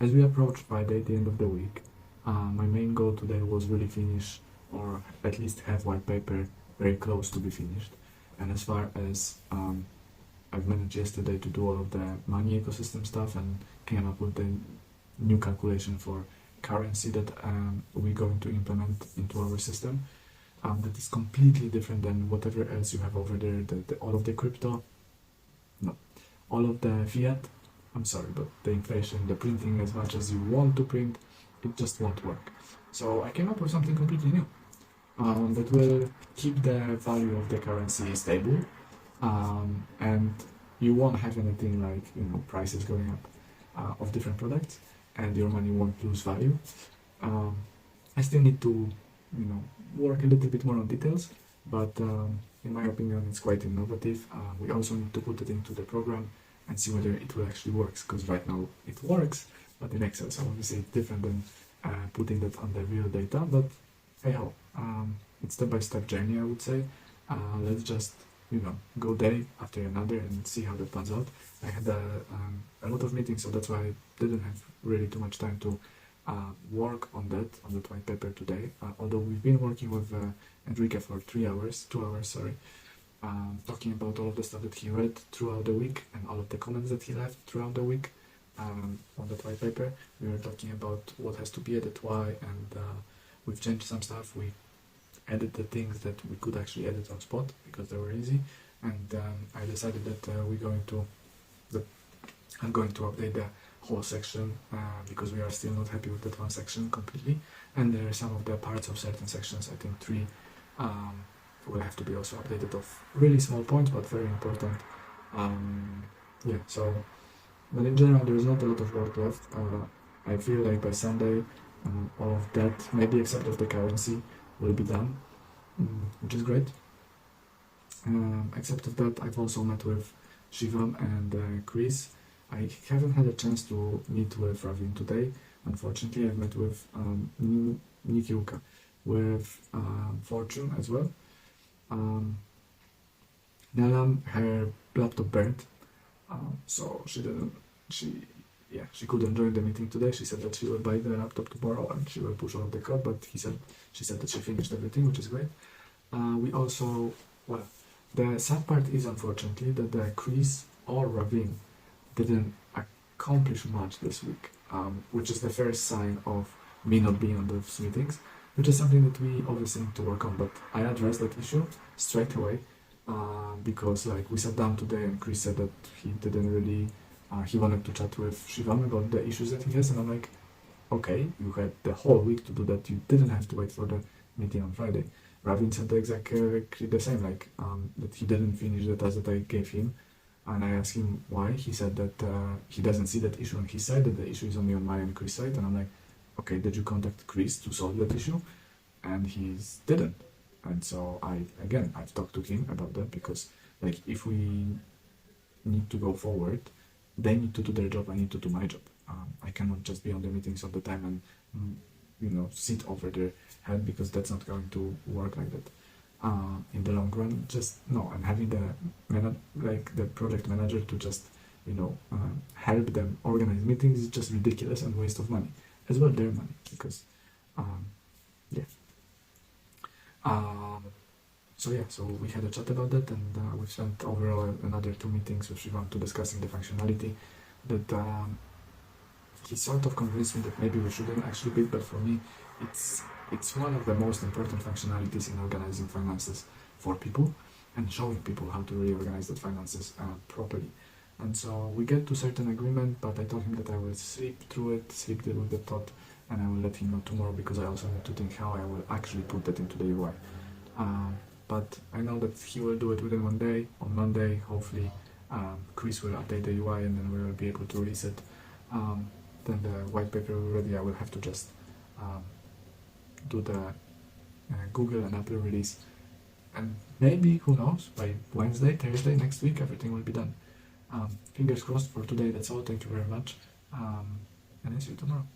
as we approach Friday, the end of the week, my main goal today was really finish, or at least have white paper very close to be finished. And as far as I've managed yesterday to do all of the money ecosystem stuff and came up with the new calculation for currency that we're going to implement into our system. That is completely different than whatever else you have over there. All of the crypto, no, all of the fiat. I'm sorry, but the inflation, the printing as much as you want to print, it just won't work. So I came up with something completely new that will keep the value of the currency stable, and you won't have anything like prices going up of different products, and your money won't lose value. I still need to work a little bit more on details, but in my opinion, it's quite innovative. We also need to put it into the program and see whether it will actually work, because right now it works, but in Excel, so obviously it's different than putting that on the real data. But hey ho, it's step-by-step journey, I would say. Let's just go day after another and see how that pans out. I had a lot of meetings, so that's why I didn't have really too much time to work on that white paper today. Although we've been working with Enrique for 2 hours, sorry, talking about all of the stuff that he read throughout the week and all of the comments that he left throughout the week on that white paper. We were talking about what has to be added, why, and we've changed some stuff. We added the things that we could actually edit on spot because they were easy, and I decided that I'm going to update the whole section because we are still not happy with that one section completely, and there are some of the parts of certain sections, I think 3, will have to be also updated of really small points but very important. Yeah, so, but in general there's not a lot of work left. I feel like by Sunday all of that, maybe except of the currency, will be done, which is great. Except of that, I've also met with Shivam and Chris. I haven't had a chance to meet with Ravin today. Unfortunately, I've met with Nikiuka, with Fortune as well. Nelam, her laptop burnt, so she couldn't join the meeting today. She said that she will buy the laptop tomorrow and she will push all of the code, but she said that she finished everything, which is great. We also, the sad part is unfortunately that Chris or Ravin didn't accomplish much this week, which is the first sign of me not being on those meetings, which is something that we obviously need to work on. But I addressed that issue straight away because we sat down today and Chris said that he didn't really, he wanted to chat with Shivam about the issues that he has, and I'm like, okay, you had the whole week to do that, you didn't have to wait for the meeting on Friday. Ravin said exactly the same, that he didn't finish the task that I gave him, and I asked him why. He said that he doesn't see that issue on his side, that the issue is only on my and Chris' side, and I'm like, okay, did you contact Chris to solve that issue? And he didn't. And so I've talked to him about that, because if we need to go forward, they need to do their job, I need to do my job. I cannot just be on the meetings all the time and sit over their head, because that's not going to work like that in the long run. Just no. And having the project manager to just help them organize meetings is just ridiculous and waste of money, as well their money, because so we had a chat about that, and we spent overall another 2 meetings with Shivam to discussing the functionality that he sort of convinced me that maybe we shouldn't actually build, but for me it's one of the most important functionalities in organizing finances for people and showing people how to really organize the finances properly. And so we get to certain agreement, but I told him that I will sleep through it, sleep with the thought, and I will let him know tomorrow, because I also need to think how I will actually put that into the UI. But I know that he will do it within 1 day. On Monday, hopefully, Chris will update the UI, and then we will be able to release it. Then the white paper already, I will have to just do the Google and Apple release, and maybe, who knows, by Wednesday, Thursday next week, everything will be done. Fingers crossed for today. That's all. Thank you very much, and I'll see you tomorrow.